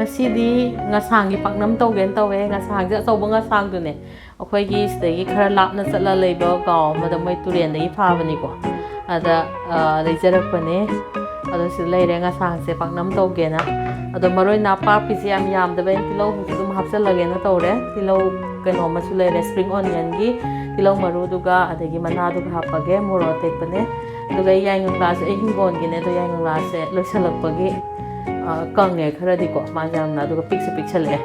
ngasi ngasanggi paknam tawgen tawe ngasangja achauba ngasangdune akhoi sidagi khara lapna chatla leiba gaw mada moi turen dagi phabani ko ada leijarakpane ado sid leire ngasangse paknam tawgena ado maroi napa pisi yam da ben tilo husum hapsalage na tawre tilo keno masu leire spring onion gi tilo maru duga adagi mana duga hapage moro tekpane duga yaingang las hingon gi ne do yaingang las se losalakpagi kange khara diko majam na duga picture side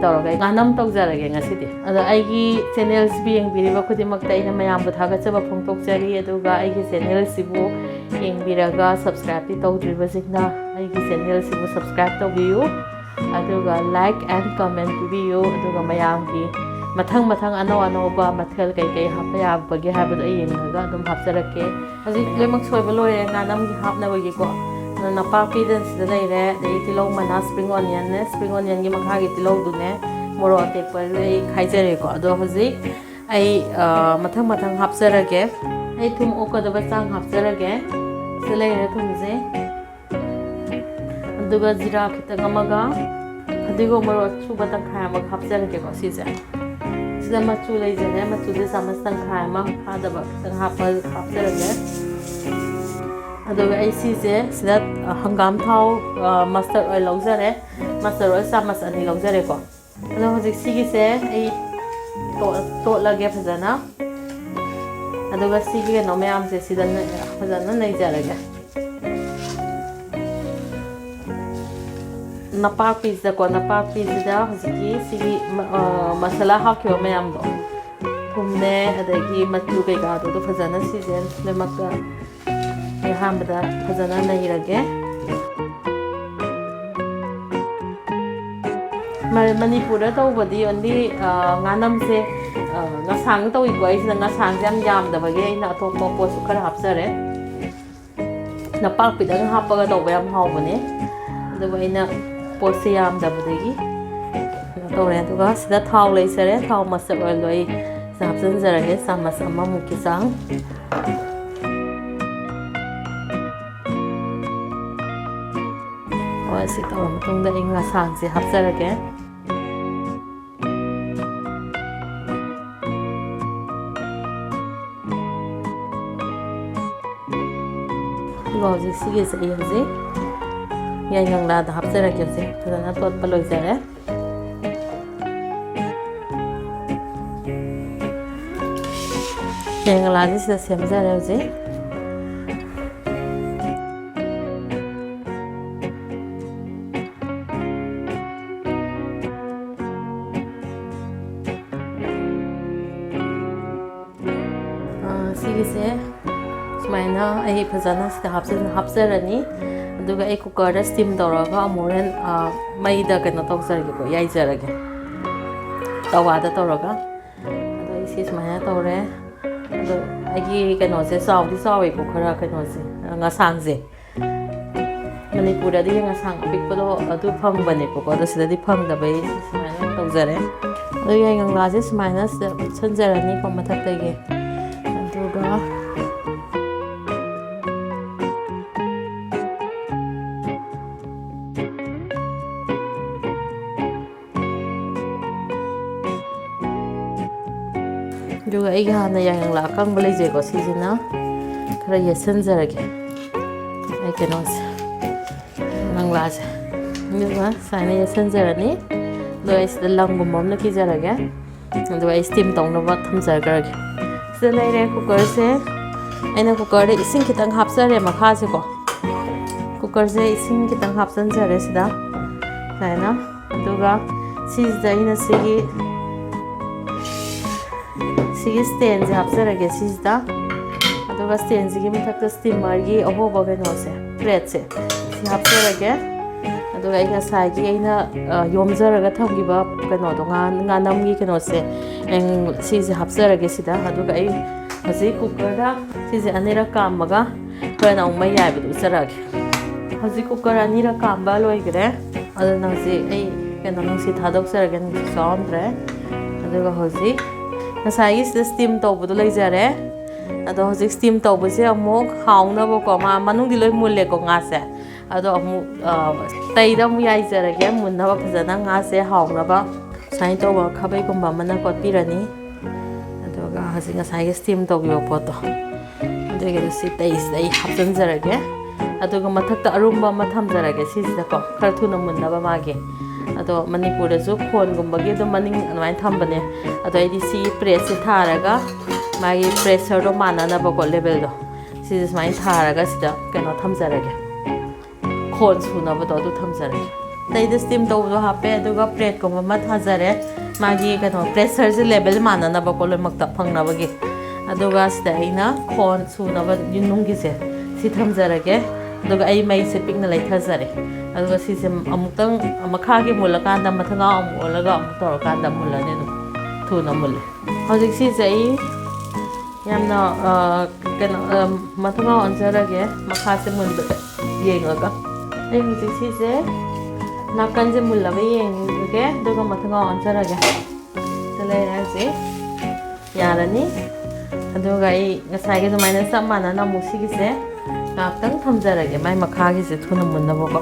tawraga ganam tawjarage ngasidi ada aigi channels bi yengbiriba khudimakta ina mayam bu thagachaba phongtokjari aduga aigi channel sibu yengbiraga subscribe ti tawdriba jingna aigi channel sibu subscribe tawbiyu aduga like and comment bibiyu aduga mayam gi mathang ano ba mathel kai hapa ya bagi habadu yengaga adum hapjarake aji lemak soiba loire ganam gi hapna bagi ko napa piden sida leire de tilo mana spring onion gi makha gi tilo dune moro atek par ei khaijare ko ado hoji ai mathang hapjarage ai thum okada ba chang hapjarage seleire thumje aduga jira khita gamaga adigo moro chuba ta khaya ma hapjarage ko sije sida machu leijane machu de samastang khaya ma phada ba tang hapjarage aduga ai sije sida hangam thau mustard oil laujare mustard oil samas ani laujare ko ado hojik sigi se ai to lage phajana aduga sigi no me am se sida phajana nai jarage napa pizza ko napa pizza hojiki sigi masala hakyo me am do thumne adagi matu ke ga do phajana sije le makka hamda phajana nairage manipura tawbadi only nganam se ngasang tawi ko ai ngasang jam da bage ina to po su khara hapsare na pak pidang hapaga tawba yam hawbane adu ina posi yam da badagi tawre aduga sida thaw leisare thaw masak oil loi sapsan jarage samas amma mukki sang si tawra matungda inga sangse hapjarage hojik sige se hojik yaingang la da hapjarage se thana tot paloi jare yaingang la ji se semjare hojik sigise sumaina ai phajana sida hapjarani aduga ai cooker da steam tawraga amoren mai da kena tawjarage ko yai jarage tawa da tawraga ado isi sumaina tawre ado agi keno se saudi sawi ko khara keno se ngasang je manipura di ngasang apikpado adu phangbane ko ado sida di phangda bai sumaina tawjare ado yai ngangla je sumaina sanjarani ko mathak tege aduga juga ai hana yang la kang bale je ko sijina khara yesanjarage ai kenos nangla je juga saina yesanjarani do is the langum mom na ki jarage do ai steam tong no ba thamjarage se leire cooker se aina cooker de ising kitang hapsare makha se ko cooker se ising kitang hapsan jare sida saina aduga sijda ina sigi stand je hapjarage sijda aduga stand ji mathakta steamer gi ahoba beno se plate se si hapjarage aduga ai sai gi aina yomjaraga thamgiba kano do nganam gi kano se eng si je hapjarage sida aduga ai haji cooker da si je anira kamaga kana umma yai bu sarage haji cooker anira kamba loigre adu nang si ai kano nang si thadok sarage nang saundre aduga haji ngasai is steam tawbu do leijare ado hojik steam tawbu se amok hauna bo ko ma manung di loi mulle ko nga se ꯑꯗꯣ ꯑꯃꯨꯛ ꯇꯩꯗ ꯑꯃꯨꯛ ꯌꯥꯏꯖꯔꯒꯦ ꯃꯨꯟꯅꯕ ꯐꯖꯅ ꯉꯥꯁꯦ ꯍꯥꯎꯅꯕ ꯁꯨꯃꯥꯏꯅ ꯇꯧꯕ ꯈꯥꯕꯩꯒꯨꯝꯕ ꯑꯃꯅ ꯀꯣꯠꯄꯤꯔꯅꯤ ꯑꯗꯨꯒ ꯍꯧꯖꯤꯛ ꯉꯁꯥꯏꯒꯤ ꯁ꯭ꯇꯤꯝ ꯇꯧꯈꯤꯕ ꯄꯣꯠꯇꯣ ꯑꯗꯨꯒꯤꯗꯣ ꯁꯤ ꯇꯩꯁꯤꯗ ꯑꯩ ꯍꯥꯞꯆꯤꯟꯖꯔꯒꯦ ꯑꯗꯨꯒ ꯃꯊꯛꯇ ꯑꯔꯨꯝꯕ ꯑꯃ ꯊꯝꯖꯔꯒꯦ ꯁꯤꯁꯤꯗꯀꯣ ꯈꯔ ꯊꯨꯅ ꯃꯨꯟꯅꯕ ꯃꯥꯒꯤ ꯑꯗꯣ ꯃꯅꯤꯄꯨꯔꯗꯁꯨ ꯈꯣꯟꯒꯨꯝꯕꯒꯤ ꯑꯗꯨꯝ ꯃꯅꯤꯡ ꯑꯗꯨꯃꯥꯏꯅ ꯊꯝꯕꯅꯦ ꯑꯗꯣ ꯑꯩꯗꯤ ꯁꯤ ꯄ꯭ꯔꯦꯁꯁꯦ ꯊꯥꯔꯒ ꯃꯥꯒꯤ ꯄ꯭ꯔꯦꯁꯔꯗꯣ ꯃꯥꯟꯅꯅꯕꯀꯣ ꯂꯦꯚꯦꯜꯗꯣ ꯁꯤꯁꯦ ꯁꯨꯃꯥꯏꯅ ꯊꯥꯔꯒ ꯁꯤꯗ ꯀꯩꯅꯣ ꯊꯝꯖꯔꯒꯦ ꯈꯣꯟ ꯁꯨꯅꯕꯗꯣ ꯑꯗꯨ ꯊꯝꯖꯔꯒꯦ ꯑꯇꯩꯗ ꯁ꯭ꯇꯤꯝ ꯇꯧꯕꯗꯣ ꯍꯥꯞꯄꯦ ꯑꯗꯨꯒ ꯄ꯭ꯂꯦꯠꯀꯨꯝꯕ ꯑꯃ ꯊꯥꯖꯔꯦ ꯃꯥꯒꯤ ꯀꯩꯅꯣ ꯄ꯭ꯔꯦꯁꯔꯁꯦ ꯂꯦꯚꯦꯜ ꯃꯥꯟꯅꯅꯕꯀꯣ ꯂꯣꯏꯅꯃꯛꯇ ꯐꯪꯅꯕꯒꯤ ꯑꯗꯨꯒ ꯁꯤꯗ ꯑꯩꯅ ꯈꯣꯟ ꯁꯨꯅꯕ ꯌꯨꯝꯅꯨꯡꯒꯤꯁꯦ ꯁꯤ ꯊꯝꯖꯔꯒꯦ ꯑꯗꯨꯒ ꯑꯩ ꯃꯩꯁꯦ ꯄꯤꯛꯅ ꯂꯩꯊꯖꯔꯦ ꯑꯗꯨꯒ ꯁꯤꯁꯦ ꯑꯃꯨꯛꯇꯪ ꯃꯈꯥꯒꯤ ꯃꯨꯜꯂꯀꯥꯟꯗ ꯃꯊꯛꯒꯥꯎ ꯑꯃꯨꯛ ꯑꯣꯜꯂꯒ ꯑꯃꯨꯛ ꯇꯧꯔꯀꯥꯟꯗ ꯃꯨꯜꯂꯅꯤ ꯑꯗꯨꯝ ꯊꯨꯅ ꯃꯨꯜꯂꯦ ꯍꯧꯖꯤꯛ ꯁꯤꯁꯦ ꯑꯩ ꯌꯥꯝꯅ ꯀꯩꯅꯣ ꯃꯊꯛꯒꯥꯎ ꯑꯣꯟꯖꯔꯒꯦ ꯃꯈꯥꯁꯦ ꯃꯨꯟꯕ ꯌꯦꯡꯉꯒ ꯑꯩ ꯍꯧꯖꯤꯛ ꯁꯤꯁꯦ ꯅꯥꯀꯟꯁꯦ ꯃꯨꯜꯂꯕ ꯌꯦꯡꯉꯒꯦ ꯑꯗꯨꯒ ꯃꯊꯛꯒꯥꯎ ꯑꯣꯟꯖꯔꯒꯦ ꯁꯤꯗ ꯂꯩꯔꯦ ꯍꯧꯖꯤꯛ ꯌꯥꯔꯅꯤ ꯑꯗꯨꯒ ꯑꯩ ꯉꯁꯥꯏꯒꯤ ꯑꯗꯨꯃꯥꯏꯅ ꯆꯞ ꯃꯥꯟꯅꯅ ꯑꯃꯨꯛ ꯁꯤꯒꯤꯁꯦ ꯉꯥꯛꯇꯪ ꯊꯝꯖꯔꯒꯦ ꯃꯥꯏ ꯃꯈꯥꯒꯤꯁꯦ ꯊꯨꯅ ꯃꯨꯟꯅꯕꯀꯣ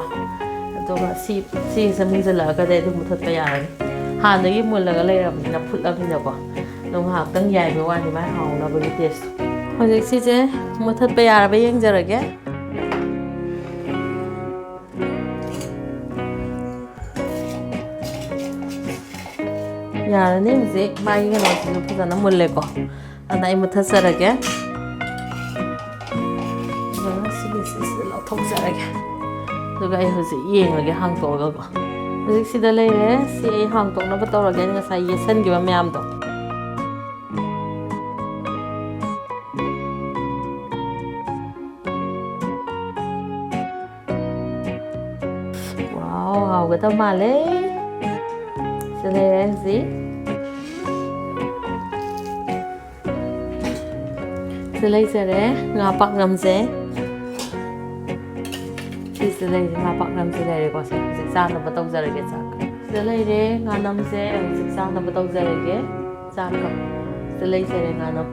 ꯑꯗꯨꯒ ꯁꯤꯒꯤꯁꯦ ꯃꯨꯟꯖꯜꯂꯛꯑꯒꯗꯤ ꯑꯗꯨꯝ ꯃꯨꯊꯠꯄ ꯌꯥꯔꯅꯤ ꯍꯥꯟꯅꯗꯒꯤ ꯃꯨꯜꯂꯒ ꯂꯩꯔꯕꯅꯤꯅ ꯐꯨꯠꯂꯕꯅꯤꯅꯀꯣ ꯑꯗꯨꯝ ꯉꯥꯏꯍꯥꯛꯇꯪ ꯌꯥꯏꯕ ꯋꯥꯅꯤ ꯃꯥꯏ ꯍꯥꯎꯅꯕꯒꯤ ꯇꯦꯁꯇꯣ ꯍꯧꯖꯤꯛ ꯁꯤꯁꯦ ꯃꯨꯊꯠꯄ ꯌꯥꯔꯕ ꯌꯦꯡꯖꯔꯒꯦ ꯌꯥꯔꯅꯤ ꯍꯧꯖꯤꯛ ꯃꯥꯒꯤ ꯀꯩꯅꯣꯁꯤꯁꯨ ꯐꯖꯅ ꯃꯨꯜꯂꯦꯀꯣ ꯑꯗꯨꯅ ꯑꯩ ꯃꯨꯊꯠꯆꯔꯒꯦ ꯑꯗꯨꯒ ꯁꯤꯒꯤꯁꯤꯗ ꯂꯧꯊꯣꯛꯆꯔꯒꯦ ꯑꯗꯨꯒ ꯑꯩ ꯍꯧꯖꯤꯛ ꯌꯦꯡꯉꯒꯦ ꯍꯥꯡꯇꯣꯛꯑꯒꯀꯣ ꯍꯧꯖꯤꯛ ꯁꯤꯗ ꯂꯩꯔꯦ ꯁꯤ ꯑꯩ ꯍꯥꯡꯇꯣꯛꯅꯕ ꯇꯧꯔꯒꯦ ꯑꯩꯅ ꯉꯁꯥꯏ ꯌꯦꯠꯁꯟꯈꯤꯕ ꯃꯌꯥꯝꯗꯣ ꯋꯥꯎ ꯍꯥꯎꯒꯗꯕ ꯃꯥꯜꯂꯦ ꯁꯤꯗ ꯂꯩꯔꯦ ꯍꯧꯖꯤꯛ ꯁꯤꯗ ꯂꯩꯖꯔꯦ ꯉꯥ ꯄꯥꯛꯅꯝꯁꯦ ꯁꯤꯁꯤꯗ ꯂꯩꯔꯦ ꯉꯥ ꯄꯥꯛꯅꯝꯁꯦ ꯂꯩꯔꯦꯀꯣ ꯁꯤ ꯍꯧꯖꯤꯛ ꯆꯥꯅꯕ ꯇꯧꯖꯔꯒꯦ ꯆꯥꯛ ꯁꯤꯗ ꯂꯩꯔꯦ ꯉꯥꯅꯝꯁꯦ ꯍꯧꯖꯤꯛ ꯆꯥꯅꯕ ꯇꯧꯖꯔꯒꯦ ꯆꯥꯛꯀ ꯁꯤꯗ ꯂꯩꯖꯔꯦ ꯉꯥꯅꯝ